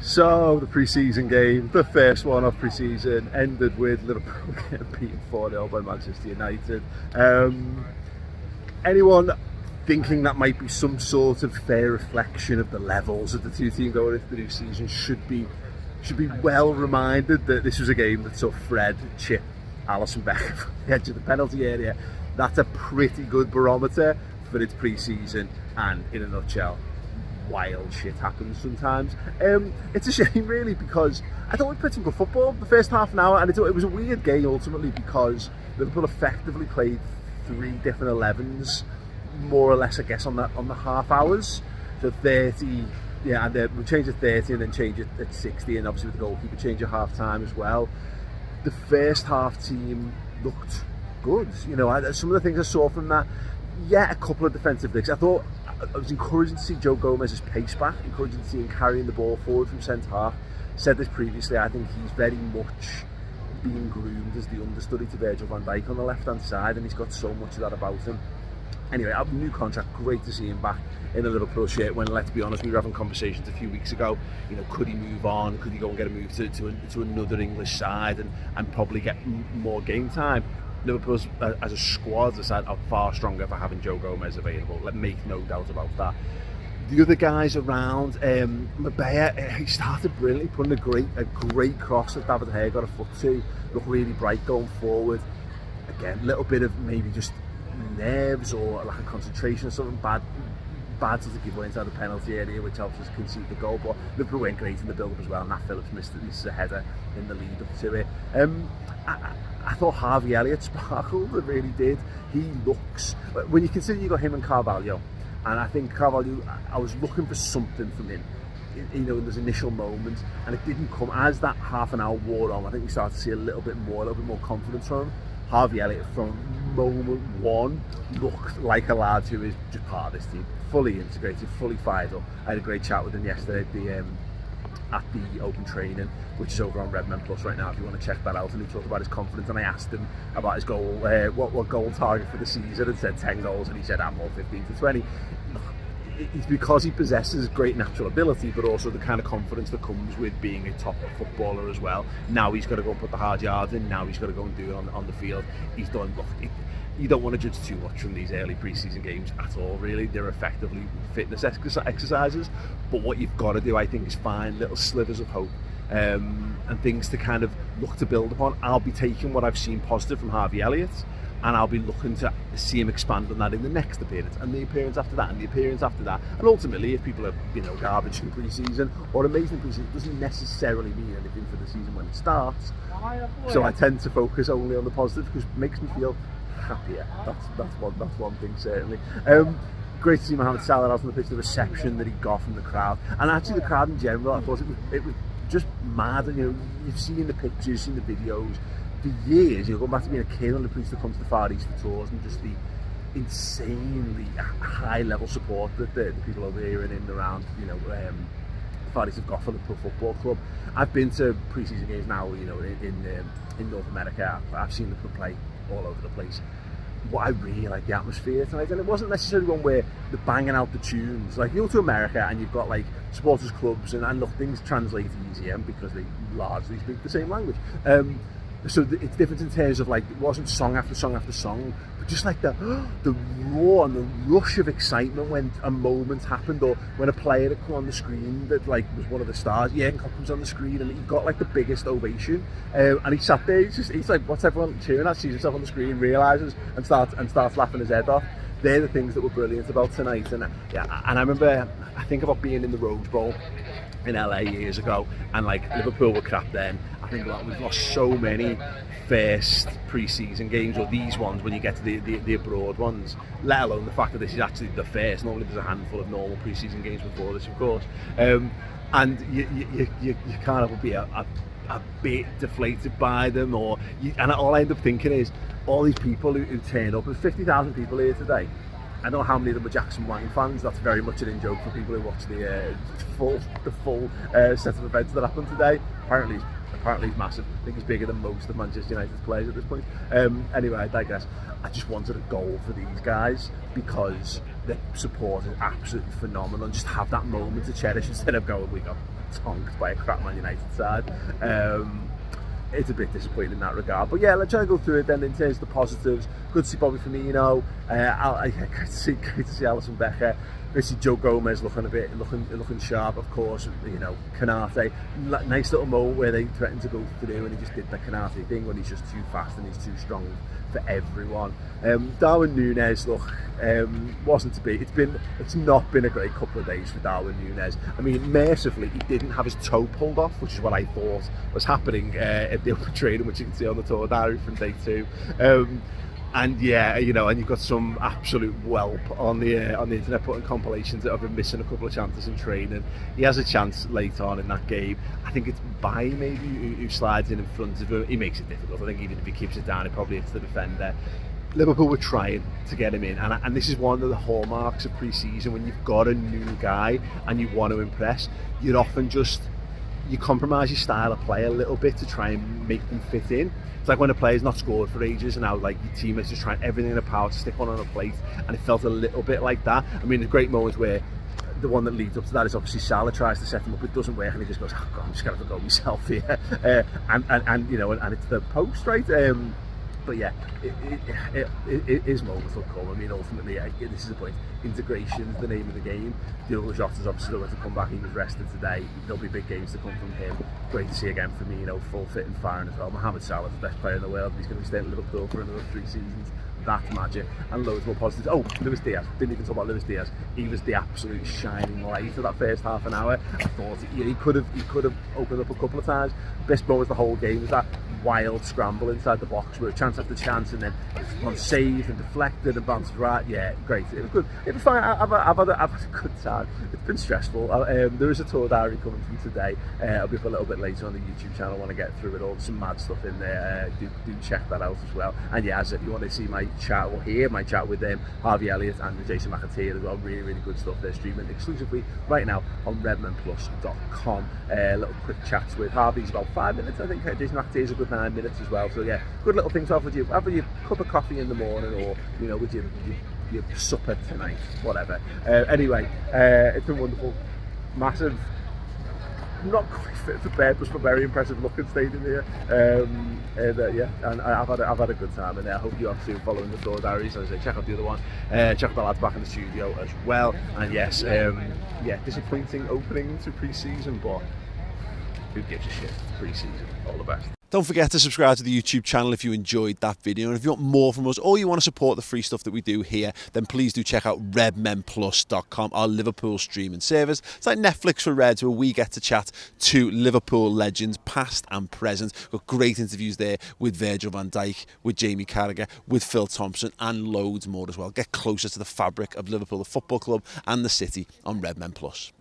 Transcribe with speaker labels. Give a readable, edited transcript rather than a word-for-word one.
Speaker 1: So the pre-season game, the first one of pre-season, ended with Liverpool getting beaten 4-0 by Manchester United. Anyone thinking that might be some sort of fair reflection of the levels of the two teams going into the new season should be well reminded that this was a game that saw Fred chip Alisson Becker from the edge of the penalty area. That's a pretty good barometer for its pre-season, and in a nutshell, wild shit happens sometimes. It's a shame really, because I thought we played some good football the first half an hour, and it was a weird game ultimately because Liverpool effectively played 3 different 11s, more or less, I guess, on the half hours. So 30, yeah, and then we changed it 30 and then changed it at 60, and obviously with the goalkeeper change at half time as well. The first half team looked good. You know, some of the things I saw from that, yeah, a couple of defensive licks. I thought I was encouraging to see Joe Gomez's pace back, encouraging to see him carrying the ball forward from centre half. Said this previously, I think he's very much being groomed as the understudy to Virgil van Dijk on the left hand side, and he's got so much of that about him. Anyway, a new contract, great to see him back in a Liverpool shirt when, let's be honest, we were having conversations a few weeks ago, you know, could he move on, could he go and get a move to another English side and probably get more game time. Liverpool as a squad, as I said, are far stronger for having Joe Gomez available. Let make no doubt about that. The other guys around, Mabea, he started brilliantly, putting a great cross that David Gea got a foot to. Looked really bright going forward. Again, a little bit of maybe just nerves or lack of concentration or something bad to give away inside the penalty area, which helps us concede the goal. But Liverpool went great in the build-up as well, and Nat Phillips missed a header in the lead up to it. I thought Harvey Elliott sparkled, it really did. He looks, when you consider you got him and Carvalho, and I think Carvalho, I was looking for something from him, you know, in those initial moments, and it didn't come. As that half an hour wore on, I think we started to see a little bit more confidence from him. Harvey Elliott from moment one looked like a lad who is just part of this team, fully integrated, fully fired up. I had a great chat with him yesterday at the open training, which is over on Redmen Plus right now if you want to check that out, and he talked about his confidence, and I asked him about his goal, what goal target for the season, and said 10 goals, and he said I'm more 15 to 20. It's because he possesses great natural ability, but also the kind of confidence that comes with being a top footballer as well. Now he's got to go and put the hard yards in, now he's got to go and do it on the field. He's done. Look, you don't want to judge too much from these early pre-season games at all, really. They're effectively fitness exercises, but what you've got to do, I think, is find little slivers of hope and things to kind of look to build upon. I'll be taking what I've seen positive from Harvey Elliott, and I'll be looking to see him expand on that in the next appearance, and the appearance after that, and the appearance after that. And ultimately, if people are, you know, garbage in pre-season or amazing pre-season, it doesn't necessarily mean anything for the season when it starts. So I tend to focus only on the positive because it makes me feel happier. That's one thing certainly. Great to see Mohamed Salah out on the pitch, the reception that he got from the crowd, and actually the crowd in general. I thought it was just mad. And you know, you've seen the pictures, seen the videos. For years, you know, going back to being a kid on the police that comes to the Far East for tours, and just the insanely high level support that the people over here and in and around, you know, the Far East have got for the Liverpool Football Club. I've been to pre-season games now, you know, in North America. I've seen Liverpool play all over the place. What I really like the atmosphere tonight, and it wasn't necessarily one where they're banging out the tunes. Like, you go to America and you've got like supporters clubs, and look, things translate easier because they largely speak the same language. So it's different in terms of, like, it wasn't song after song after song, but just like the roar and the rush of excitement when a moment happened, or when a player had come on the screen that like was one of the stars. Jurgen Klopp comes on the screen and he got like the biggest ovation, and he sat there. He's like, what's everyone cheering at? Sees himself on the screen, realises and starts laughing his head off. They're the things that were brilliant about tonight. And I remember, I think about being in the Rose Bowl in LA years ago, and like Liverpool were crap then. I think like, we've lost so many first pre-season games, or these ones when you get to the abroad ones, let alone the fact that this is actually the first. Normally there's a handful of normal pre-season games before this, of course, and you kind of be a bit deflated by them, and all I end up thinking is all these people who turn up. There's 50,000 people here today. I don't know how many of them were Jackson Wang fans. That's very much an in-joke for people who watch the full set of events that happened today. Apparently he's massive. I think he's bigger than most of Manchester United's players at this point. Anyway, I digress. I just wanted a goal for these guys because the support is absolutely phenomenal, and just have that moment to cherish instead of going, we got tonked by a crap Man United side. It's a bit disappointing in that regard, but yeah, let's try to go through it then. In terms of the positives, good to see Bobby Firmino, great to see Alisson Becker, great to see Joe Gomez looking sharp, of course. You know, Canate, nice little moment where they threatened to go through, and he just did the Canate thing when he's just too fast and he's too strong for everyone. Darwin Núñez, look, wasn't to be. It's not been a great couple of days for Darwin Núñez. I mean, mercifully, he didn't have his toe pulled off, which is what I thought was happening at the open training, which you can see on the tour diary from day 2. And yeah, you know, and you've got some absolute whelp on the internet putting compilations that have been missing a couple of chances in training. He has a chance late on in that game. I think it's Bay maybe who slides in front of him. He makes it difficult. I think even if he keeps it down, it probably hits the defender. Liverpool were trying to get him in, and this is one of the hallmarks of pre-season. When you've got a new guy and you want to impress, you're often you compromise your style of play a little bit to try and make them fit in. It's like when a player's not scored for ages and now like your teammates just trying everything in their power to stick one on a plate, and it felt a little bit like that. I mean, the great moments where the one that leads up to that is obviously Salah tries to set him up, it doesn't work, and he just goes, oh God, I'm just going to have to go myself here. And you know, and it's the post, right? But yeah, his moments will come. I mean, ultimately, this is the point. Integration is the name of the game. Diogo Jota's obviously still got to come back. He was rested today. There'll be big games to come from him. Great to see again Firmino, full fit and firing as well. Mohamed Salah, the best player in the world. He's going to be staying at Liverpool for another 3 seasons. That's magic, and loads more positives. Oh, Luis Diaz. Didn't even talk about Luis Diaz. He was the absolute shining light of that first half an hour. I thought he could have opened up a couple of times. Best moment of the whole game was that wild scramble inside the box where chance after chance, and then one saved and deflected and bounced right. Yeah, great. It was good. It was fine. I've had a good time. It's been stressful. There is a tour diary coming from today. I'll be up a little bit later on the YouTube channel. I want to get through it all. There's some mad stuff in there. Do check that out as well. And yeah, if you want to see my chat or hear my chat with Harvey, Elliott and Jason McAteer as well, really good stuff. They're streaming exclusively right now on redmenplus.com. Little quick chats with Harvey's about 5 minutes, I think. Jason McAteer's a good 9 minutes as well. So yeah, good little things to have with you. Have your cup of coffee in the morning, or you know, with your supper tonight, whatever. Anyway, it's been wonderful, massive. Not quite fit for purpose, but very impressive looking stadium here. Yeah, and I've had a good time, and I hope you have too, following the tour diaries. As I say, check out the other one, check out the lads back in the studio as well. And yes, yeah, disappointing opening to pre-season, but who gives a shit? Pre-season, all the best.
Speaker 2: Don't forget to subscribe to the YouTube channel if you enjoyed that video, and if you want more from us or you want to support the free stuff that we do here, then please do check out redmenplus.com, our Liverpool streaming service. It's like Netflix for Reds, where we get to chat to Liverpool legends past and present. We've got great interviews there with Virgil van Dijk, with Jamie Carragher, with Phil Thompson, and loads more as well. Get closer to the fabric of Liverpool, the football club and the city on Redmen Plus.